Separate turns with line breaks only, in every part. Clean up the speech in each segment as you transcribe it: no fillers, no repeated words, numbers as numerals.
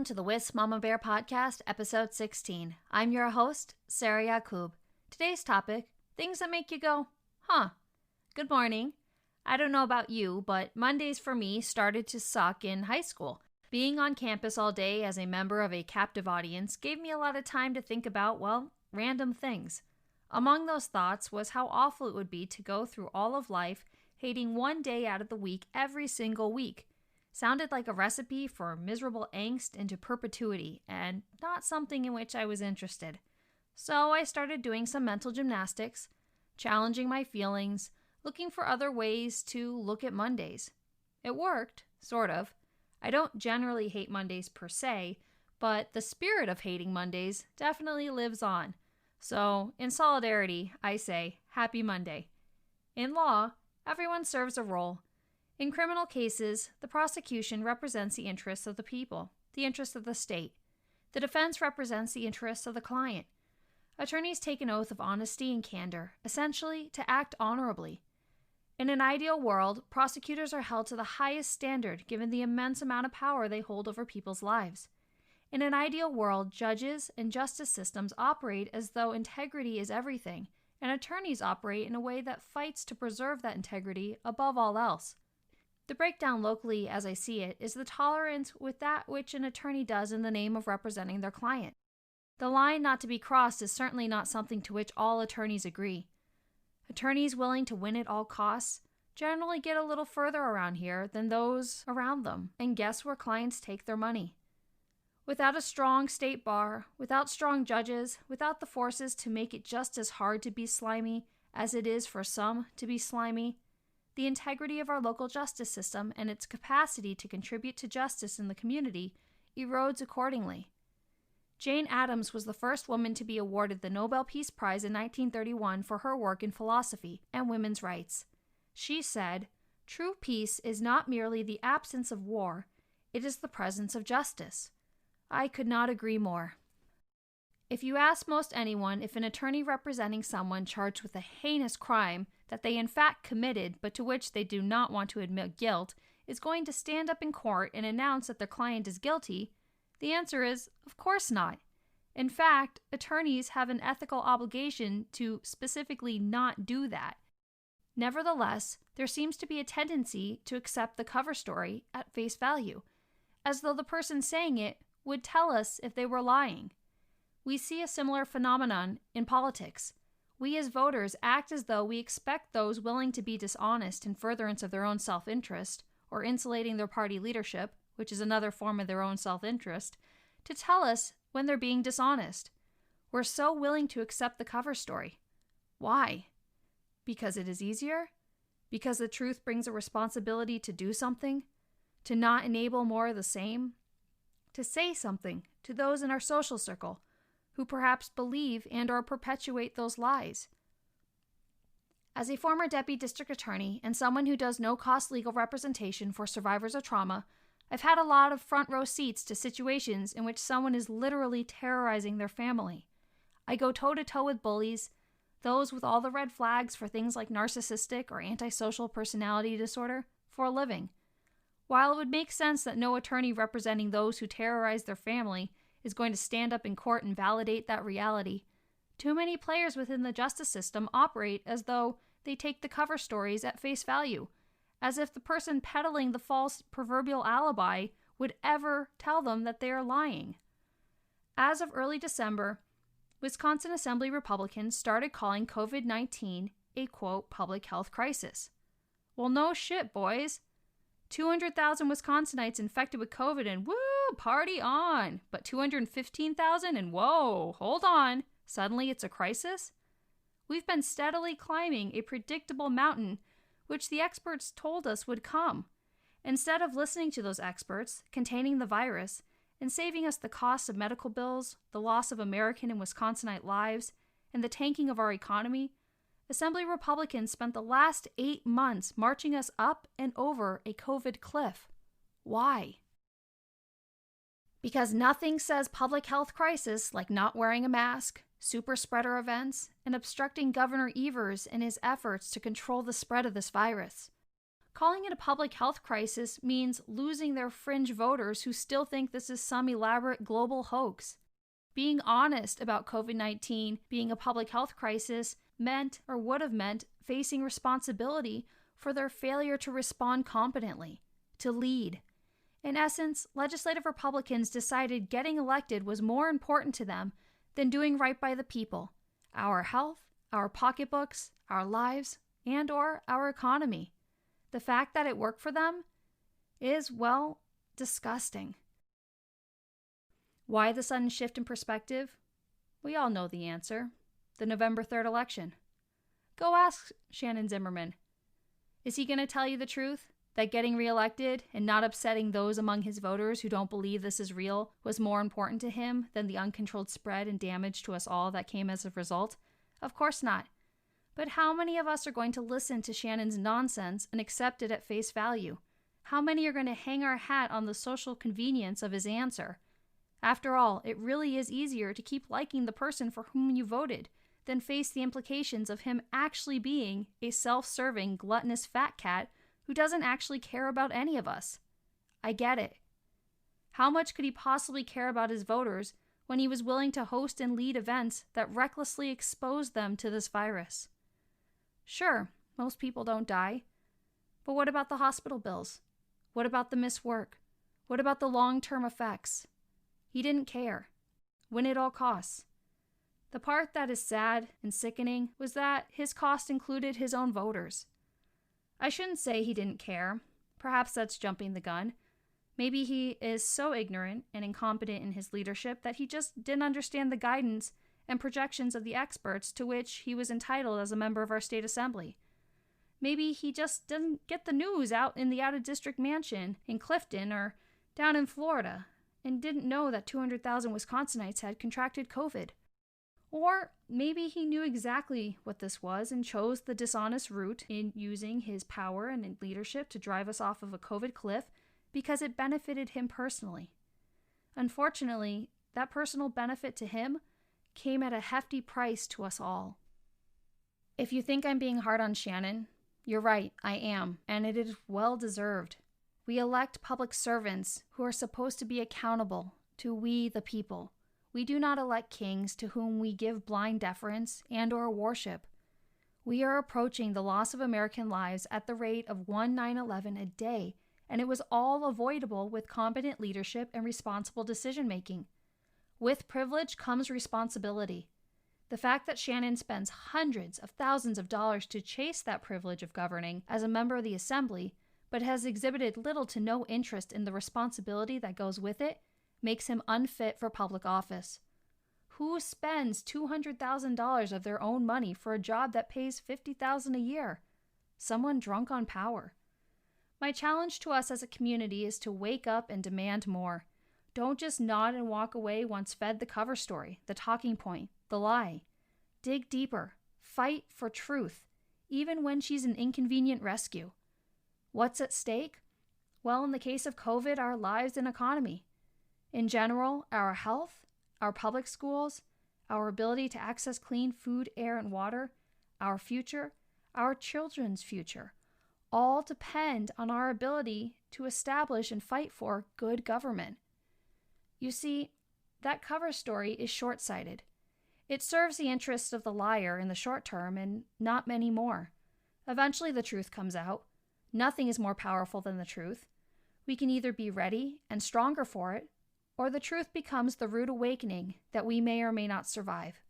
to the Wisp Mama Bear Podcast, episode 16. I'm your host, Sarah Yacoub. Today's topic, things that make you go, huh. Good morning. I don't know about you, but Mondays for me started to suck in high school. Being on campus all day as a member of a captive audience gave me a lot of time to think about, random things. Among those thoughts was how awful it would be to go through all of life hating one day out of the week every single week. Sounded like a recipe for miserable angst into perpetuity, and not something in which I was interested. So I started doing some mental gymnastics, challenging my feelings, looking for other ways to look at Mondays. It worked, sort of. I don't generally hate Mondays per se, but the spirit of hating Mondays definitely lives on. So, in solidarity, I say, Happy Monday. In law, everyone serves a role. In criminal cases, the prosecution represents the interests of the people, the interests of the state. The defense represents the interests of the client. Attorneys take an oath of honesty and candor, essentially to act honorably. In an ideal world, prosecutors are held to the highest standard given the immense amount of power they hold over people's lives. In an ideal world, judges and justice systems operate as though integrity is everything, and attorneys operate in a way that fights to preserve that integrity above all else. The breakdown locally, as I see it, is the tolerance with that which an attorney does in the name of representing their client. The line not to be crossed is certainly not something to which all attorneys agree. Attorneys willing to win at all costs generally get a little further around here than those around them, and guess where clients take their money. Without a strong state bar, without strong judges, without the forces to make it just as hard to be slimy as it is for some to be slimy, the integrity of our local justice system and its capacity to contribute to justice in the community erodes accordingly. Jane Addams was the first woman to be awarded the Nobel Peace Prize in 1931 for her work in philosophy and women's rights. She said, "True peace is not merely the absence of war, it is the presence of justice." I could not agree more. If you ask most anyone if an attorney representing someone charged with a heinous crime that they in fact committed but to which they do not want to admit guilt is going to stand up in court and announce that their client is guilty, the answer is, of course not. In fact, attorneys have an ethical obligation to specifically not do that. Nevertheless, there seems to be a tendency to accept the cover story at face value, as though the person saying it would tell us if they were lying. We see a similar phenomenon in politics. We as voters act as though we expect those willing to be dishonest in furtherance of their own self-interest, or insulating their party leadership, which is another form of their own self-interest, to tell us when they're being dishonest. We're so willing to accept the cover story. Why? Because it is easier? Because the truth brings a responsibility to do something? To not enable more of the same? To say something to those in our social circle who perhaps believe and or perpetuate those lies. As a former deputy district attorney and someone who does no-cost legal representation for survivors of trauma, I've had a lot of front row seats to situations in which someone is literally terrorizing their family. I go toe-to-toe with bullies, those with all the red flags for things like narcissistic or antisocial personality disorder, for a living. While it would make sense that no attorney representing those who terrorize their family is going to stand up in court and validate that reality, too many players within the justice system operate as though they take the cover stories at face value, as if the person peddling the false proverbial alibi would ever tell them that they are lying. As of early December, Wisconsin Assembly Republicans started calling COVID-19 a, quote, public health crisis. Well, no shit, boys. 200,000 Wisconsinites infected with COVID and woo, party on. But 215,000 and whoa, hold on. Suddenly it's a crisis? We've been steadily climbing a predictable mountain which the experts told us would come. Instead of listening to those experts, containing the virus, and saving us the cost of medical bills, the loss of American and Wisconsinite lives, and the tanking of our economy, Assembly Republicans spent the last 8 months marching us up and over a COVID cliff. Why? Because nothing says public health crisis like not wearing a mask, super spreader events, and obstructing Governor Evers in his efforts to control the spread of this virus. Calling it a public health crisis means losing their fringe voters who still think this is some elaborate global hoax. Being honest about COVID-19 being a public health crisis meant or would have meant facing responsibility for their failure to respond competently, to lead. In essence, legislative Republicans decided getting elected was more important to them than doing right by the people, our health, our pocketbooks, our lives, and/or our economy. The fact that it worked for them is, well, disgusting. Why the sudden shift in perspective? We all know the answer. The November 3rd election. Go ask Shannon Zimmerman. Is he going to tell you the truth? That getting reelected and not upsetting those among his voters who don't believe this is real was more important to him than the uncontrolled spread and damage to us all that came as a result? Of course not. But how many of us are going to listen to Shannon's nonsense and accept it at face value? How many are going to hang our hat on the social convenience of his answer? After all, it really is easier to keep liking the person for whom you voted than face the implications of him actually being a self-serving, gluttonous fat cat who doesn't actually care about any of us. I get it. How much could he possibly care about his voters when he was willing to host and lead events that recklessly exposed them to this virus? Sure, most people don't die. But what about the hospital bills? What about the missed work? What about the long-term effects? He didn't care. Win at all costs. The part that is sad and sickening was that his cost included his own voters. I shouldn't say he didn't care. Perhaps that's jumping the gun. Maybe he is so ignorant and incompetent in his leadership that he just didn't understand the guidance and projections of the experts to which he was entitled as a member of our state assembly. Maybe he just didn't get the news out in the out-of-district mansion in Clifton or down in Florida and didn't know that 200,000 Wisconsinites had contracted COVID. Or maybe he knew exactly what this was and chose the dishonest route in using his power and leadership to drive us off of a COVID cliff because it benefited him personally. Unfortunately, that personal benefit to him came at a hefty price to us all. If you think I'm being hard on Shannon, you're right, I am, and it is well deserved. We elect public servants who are supposed to be accountable to we the people. We do not elect kings to whom we give blind deference and/or worship. We are approaching the loss of American lives at the rate of 1 9/11 a day, and it was all avoidable with competent leadership and responsible decision-making. With privilege comes responsibility. The fact that Shannon spends hundreds of thousands of dollars to chase that privilege of governing as a member of the Assembly, but has exhibited little to no interest in the responsibility that goes with it, makes him unfit for public office. Who spends $200,000 of their own money for a job that pays $50,000 a year? Someone drunk on power. My challenge to us as a community is to wake up and demand more. Don't just nod and walk away once fed the cover story, the talking point, the lie. Dig deeper. Fight for truth, even when she's an inconvenient rescue. What's at stake? Well, in the case of COVID, our lives and economy. In general, our health, our public schools, our ability to access clean food, air, and water, our future, our children's future, all depend on our ability to establish and fight for good government. You see, that cover story is short-sighted. It serves the interests of the liar in the short term and not many more. Eventually the truth comes out. Nothing is more powerful than the truth. We can either be ready and stronger for it, or the truth becomes the rude awakening that we may or may not survive.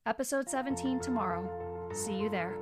Episode 17 tomorrow. See you there.